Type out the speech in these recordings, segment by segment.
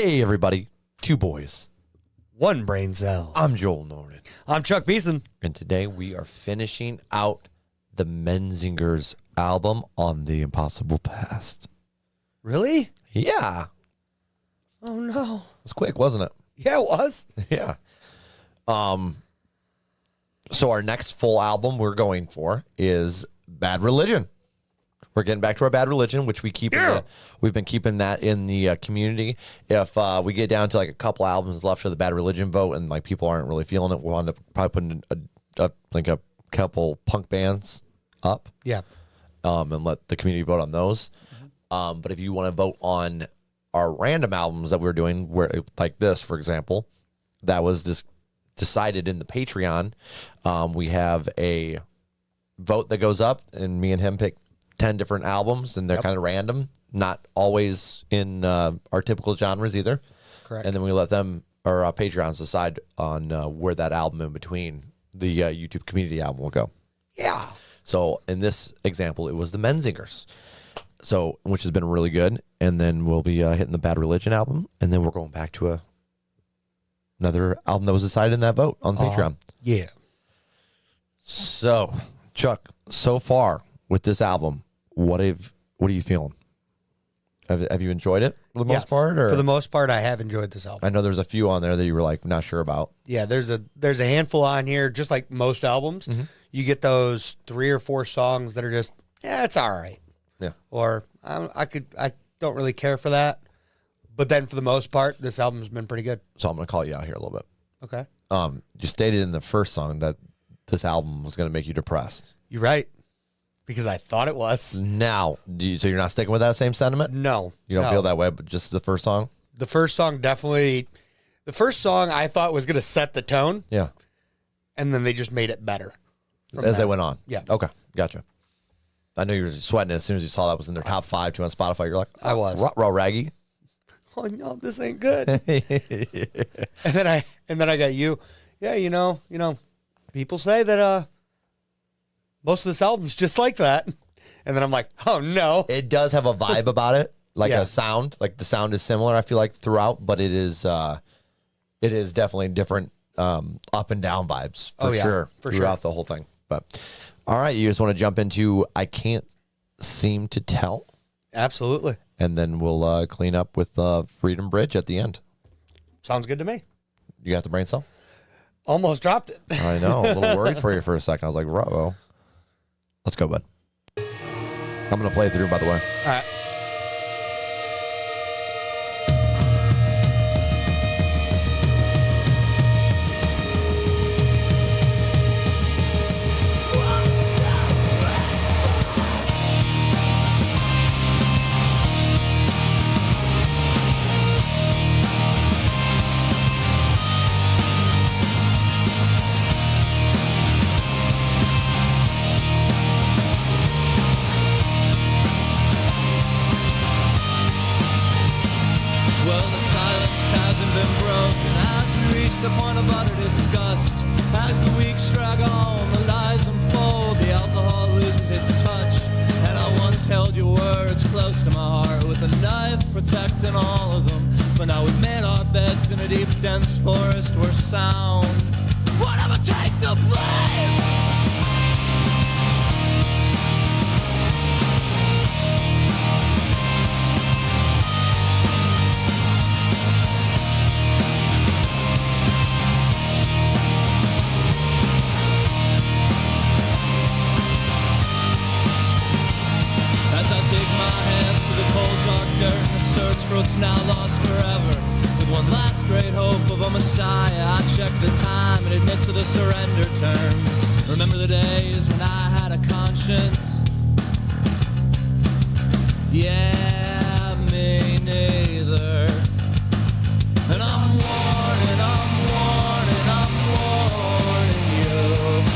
Hey, everybody. Two boys. One brain cell. I'm Joel Norton. I'm Chuck Beeson. And today we are finishing out the Menzingers album on the Impossible Past. Really? Yeah. Oh, no. It was quick, wasn't it? Yeah, it was. Yeah. So our next full album we're going for is Bad Religion. We're getting back to our Bad Religion, which we keep. We've been keeping that in the community. If we get down to like a couple albums left of the Bad Religion vote, and like people aren't really feeling it, we'll end up probably putting a couple punk bands up. Yeah. And let the community vote on those. But if you want to vote on our random albums that we're doing, where like this, for example, that was just decided in the Patreon. We have a vote that goes up, and me and him pick 10 different albums, and they're kind of random, not always in our typical genres either. Correct. And then we let them, or our Patreons, decide on where that album in between the YouTube community album will go. Yeah. So in this example, it was the Menzingers, so which has been really good. And then we'll be hitting the Bad Religion album, and then we're going back to another album that was decided in that vote on Patreon. Yeah. So, Chuck, so far with this album, what are you feeling? Have you enjoyed it for the most part? Or? For the most part, I have enjoyed this album. I know there's a few on there that you were like not sure about. Yeah, there's a handful on here, just like most albums. Mm-hmm. You get those 3 or 4 songs that are just, it's all right. Yeah. Or I don't really care for that. But then for the most part, this album's been pretty good. So I'm going to call you out here a little bit. Okay. You stated in the first song that this album was going to make you depressed. You're right. Because I thought it was. Now, so you're not sticking with that same sentiment? No. You don't feel that way, but just the first song? The first song definitely, the first song I thought was going to set the tone. Yeah. And then they just made it better. As they went on? Yeah. Okay, gotcha. I know you were sweating as soon as you saw that was in their top 5 too on Spotify. You're like, I was. Raw Raggy. Oh, no, this ain't good. And then I got you. Yeah, you know, people say that most of this album's just like that. And then I'm like, oh no. It does have a vibe about it, like Yeah. a sound. Like the sound is similar, I feel like, throughout, but it is definitely different up and down vibes for sure throughout the whole thing. But all right, you just want to jump into I Can't Seem to Tell? Absolutely. And then we'll clean up with Freedom Bridge at the end. Sounds good to me. You got the brain cell? Almost dropped it. I know. I was a little worried for you for a second. I was like, "Bravo." Let's go, bud. I'm going to play through, by the way. All right. Well, the silence hasn't been broken as we reach the point of utter disgust. As the weeks drag on, the lies unfold, the alcohol loses its touch. And I once held your words close to my heart with a knife protecting all of them. But now we've made our beds in a deep, dense forest where sound will never take the blame. As I dig my hands through the cold, dark dirt in the search for what's now lost forever. With one last great hope of a messiah, I check the time and admit to the surrender terms. Remember the days when I had a conscience? Yeah, me neither. And I'm warning, I'm warning, I'm warning you.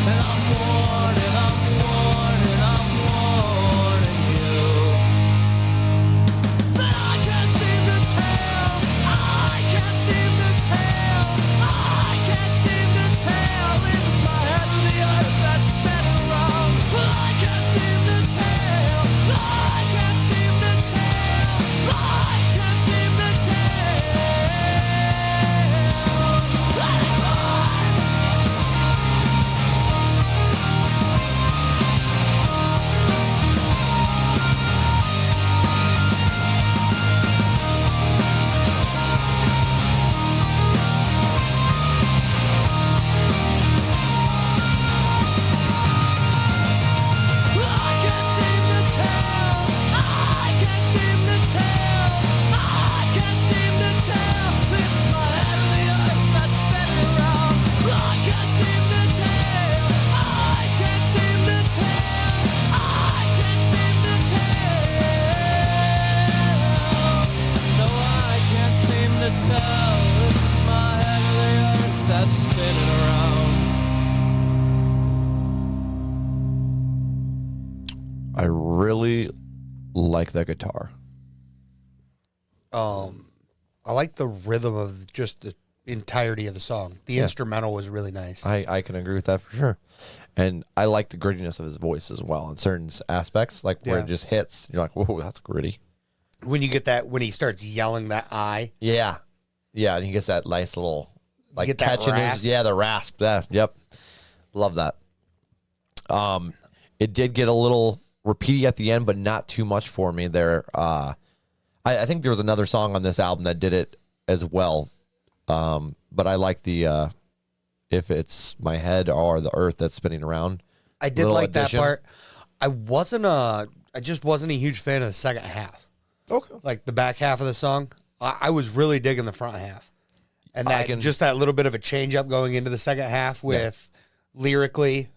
And I'm warning, I'm warning, I'm warning you. That I can't seem to tell, I can't seem to tell, I can't seem to tell if it's my head or the earth that's spinning around. I can't seem to tell, I can't seem to tell, I can't seem to tell. tell if it's my head or the earth that's spinning around. I really like that guitar. I like the rhythm of just the entirety of the song. The instrumental was really nice. I can agree with that for sure. And I like the grittiness of his voice as well in certain aspects, like where it just hits. You're like, whoa, that's gritty. When you get that, when he starts yelling that I. Yeah. Yeah, and he gets that nice little, like, get that catch in his, rasp. yeah, the rasp. Yeah, yep. Love that. It did get a little repeaty at the end, but not too much for me there. I think there was another song on this album that did it as well. But I like the if it's my head or the earth that's spinning around. I did little like addition. that part. I just wasn't a huge fan of the second half. Okay. Like the back half of the song. I was really digging the front half. And that just that little bit of a change up going into the second half with lyrically,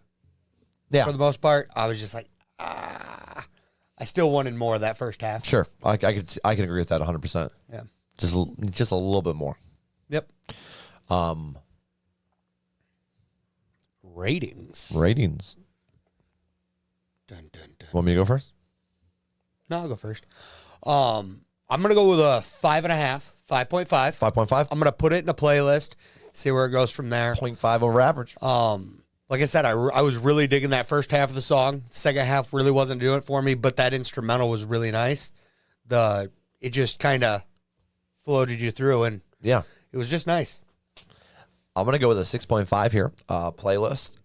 for the most part, I was just like, I still wanted more of that first half. Sure. I can agree with that 100%. Yeah. Just a little bit more. Yep. Ratings. Dun, dun, dun. Want me to go first? No, I'll go first. I'm going to go with a 5.5, 5.5. 5.5? I'm going to put it in a playlist, see where it goes from there. 0.5 over average. Like I said, I was really digging that first half of the song. Second half really wasn't doing it for me, but that instrumental was really nice. It just kind of floated you through, and Yeah. it was just nice. I'm going to go with a 6.5 here, playlist.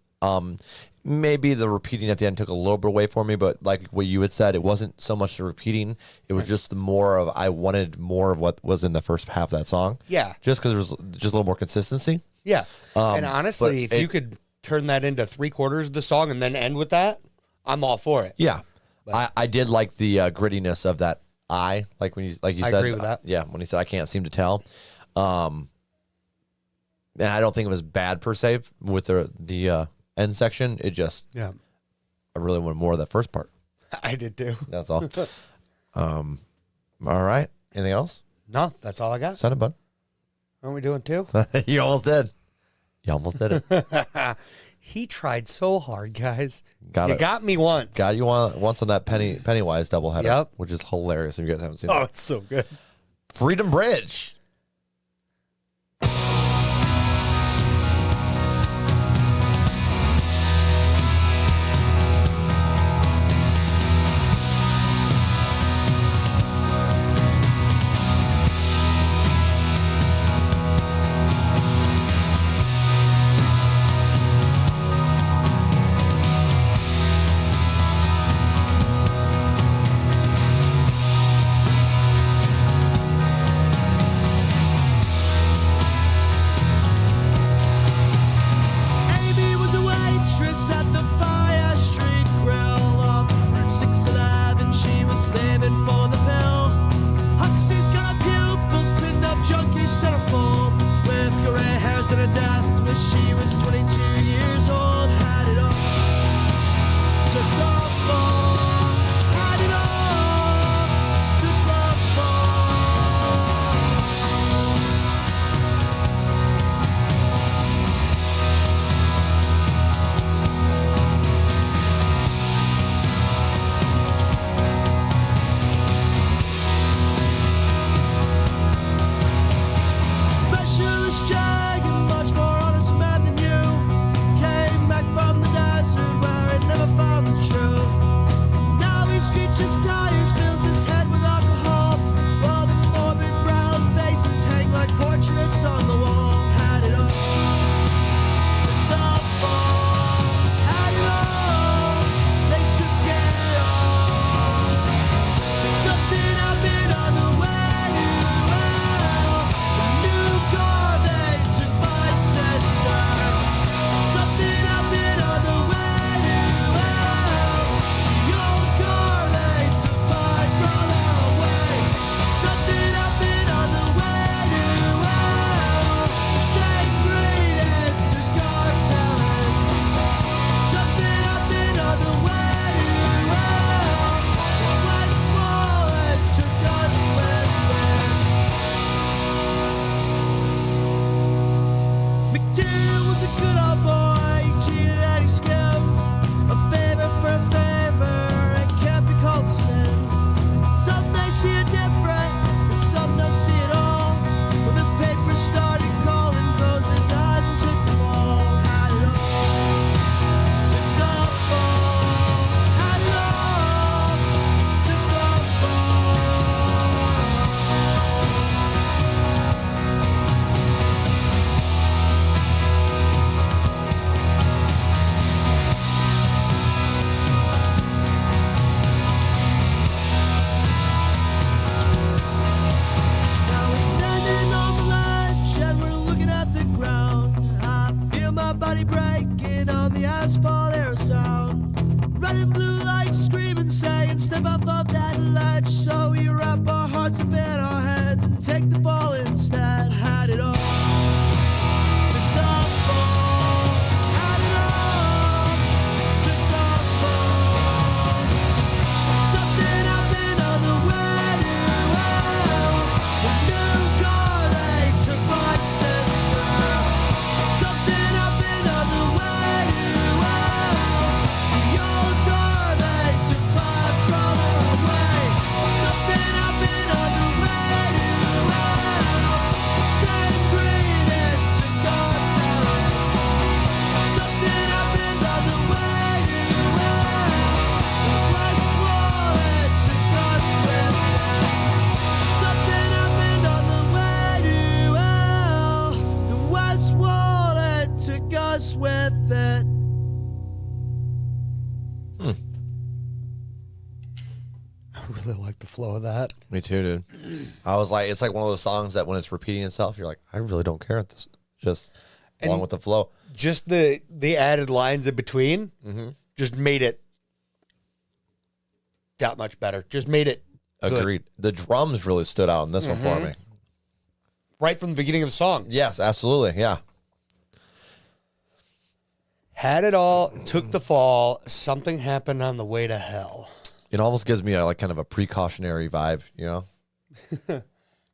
Maybe the repeating at the end took a little bit away for me, but like what you had said, it wasn't so much the repeating. It was just more of, I wanted more of what was in the first half of that song. Yeah. Just because there was just a little more consistency. Yeah. And honestly, if you could turn that into 3/4 of the song and then end with that, I'm all for it. Yeah. I did like the grittiness of that like when you said. I agree with that. Yeah, when he said, I can't seem to tell. And I don't think it was bad per se with the end section. It just, Yeah. I really wanted more of that first part. I did too. That's all. All right. Anything else? No, that's all I got. Send it, bud. Aren't we doing 2? You almost did. You almost did it. He tried so hard, guys. Got you it. got me once. Got you once on that Pennywise doubleheader, Yep. which is hilarious if you guys haven't seen Oh, it. it's so good. Freedom Bridge. Amy was a waitress at the Fire Street Grill. Up at 6:11, she was slaving for the pill. Huxley's got pupils, pinned up junkie centerfold, with grey hairs and a death when she was 22 years old. Had it all to go for. Had it all to go for. Specialist Jag, and much more honest man than you. McTiernan was a good old boy, he cheated and he skimmed. A favor for a favor, it can't be called a sin. Some they see it different, and some don't see it all. When the paper started calling, closed his eyes and took the fall. Had it all, took the fall. Had it all, took the fall. Now we're standing on the ledge and we're looking at the ground. I feel my body breaking on the asphalt, there a sound. Red and blue lights screaming, saying, step up off that ledge. So we wrap our hearts up in our heads and take the fall instead. Had it all, took the fall. Had it all, took the fall. Something happened on the way to hell. The new car, they took my sister. Something happened on the way to hell. The old car, they took my brother away. Something happened on the way to hell. The same green, it took our parents. Something happened on the way to hell. The West Wall, it took us with it. Something happened on the way to hell. The West Wall, it took us with it. I really like the flow of that. Me too, dude. I was like, it's like one of those songs that when it's repeating itself, you're like, I really don't care at this. Just along And- with the flow. Just the added lines in between just made it that much better. Just made it good. Agreed. The drums really stood out in this one for me. Right from the beginning of the song. Yes, absolutely. Yeah. Had it all, took the fall, something happened on the way to hell. It almost gives me like kind of a precautionary vibe, you know?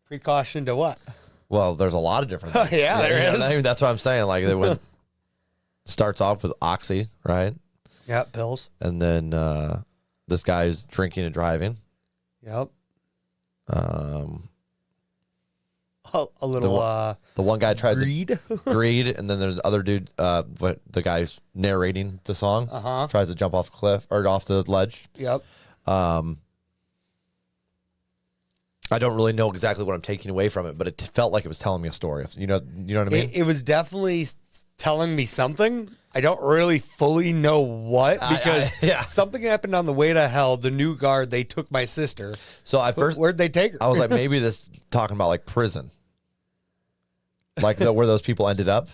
Precaution to what? Well, there's a lot of different things. Yeah, there you know is. what I mean? That's what I'm saying. Like, when starts off with Oxy, right? Yeah, pills. And then this guy's drinking and driving. Yep. Um, A little the one guy tried greed. to greed, and then there's the other dude, but the guy's narrating the song, tries to jump off a cliff or off the ledge. Yep. I don't really know exactly what I'm taking away from it, but it felt like it was telling me a story. You know what I mean? It was definitely telling me something. I don't really fully know what because yeah. something happened on the way to hell. The new guard, they took my sister. So at first, Where'd they take her? I was like, maybe this talking about like prison, like where those people ended up,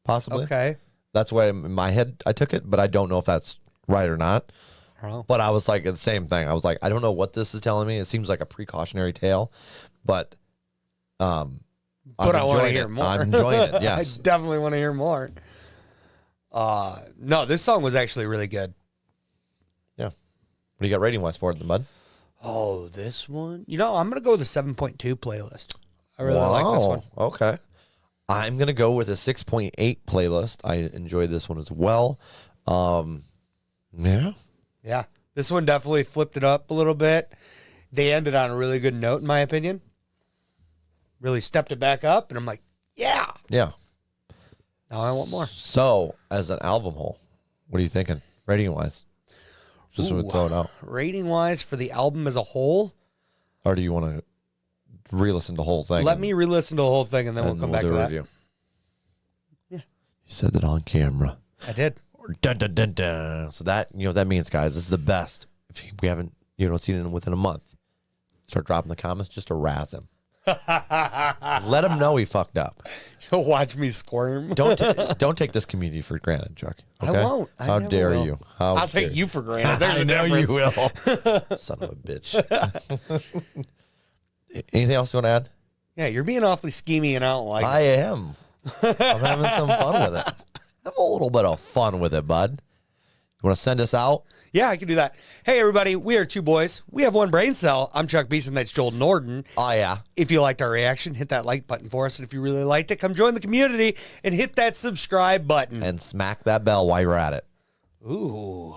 possibly. Okay. That's why in my head I took it, but I don't know if that's right or not. I don't know. But I was like the same thing. I was like, I don't know what this is telling me. It seems like a precautionary tale, but But I want to enjoying hear it. more. I'm enjoying it. Yes. I definitely want to hear more. No, this song was actually really good. Yeah. What do you got rating wise for it, bud? Oh, this one? You know, I'm going to go with a 7.2 playlist. I really like this one. Okay. I'm going to go with a 6.8 playlist. I enjoyed this one as well. Yeah. Yeah. This one definitely flipped it up a little bit. They ended on a really good note, in my opinion. Really stepped it back up, and I'm like, yeah. Yeah. Now I want more. So, as an album whole, what are you thinking, rating wise? Just to throw it out. Rating wise for the album as a whole, Or do you want to re-listen to the whole thing? let me re-listen to the whole thing, and then we'll come back do to a that. review. Yeah. You said that on camera. I did. Dun, dun, dun, dun. So that, you know what that means, guys. This is the best. If we haven't, seen it within a month, start dropping the comments just to razz him. Let him know he fucked up. You'll watch me squirm. Don't take this community for granted, Chuck. I Okay? won't. I How never dare will. you? How I'll dare take you for granted. There's a difference. will. Son of a bitch. Anything else you want to add? Yeah, you're being awfully schemy, and I don't like I it. am. I'm having some fun with it. Have a little bit of fun with it, bud. You want to send us out? Yeah, I can do that. Hey, everybody, we are two boys. We have one brain cell. I'm Chuck Beeson. That's Joel Norden. Oh, yeah. If you liked our reaction, hit that like button for us. And if you really liked it, come join the community and hit that subscribe button. And smack that bell while you're at it. Ooh.